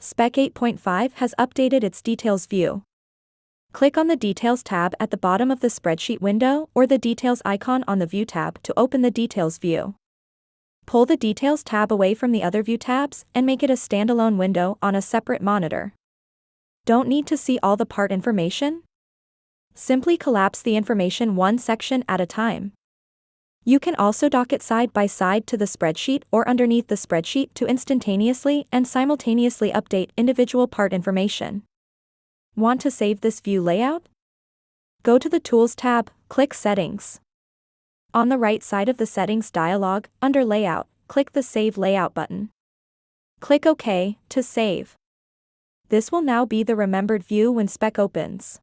Spec 8.5 has updated its Details view. Click on the Details tab at the bottom of the Spreadsheet window or the Details icon on the View tab to open the Details view. Pull the Details tab away from the other view tabs and make it a standalone window on a separate monitor. Don't need to see all the part information? Simply collapse the information one section at a time. You can also dock it side by side to the spreadsheet or underneath the spreadsheet to instantaneously and simultaneously update individual part information. Want to save this view layout? Go to the Tools tab, click Settings. On the right side of the Settings dialog, under Layout, click the Save Layout button. Click OK to save. This will now be the remembered view when Spec opens.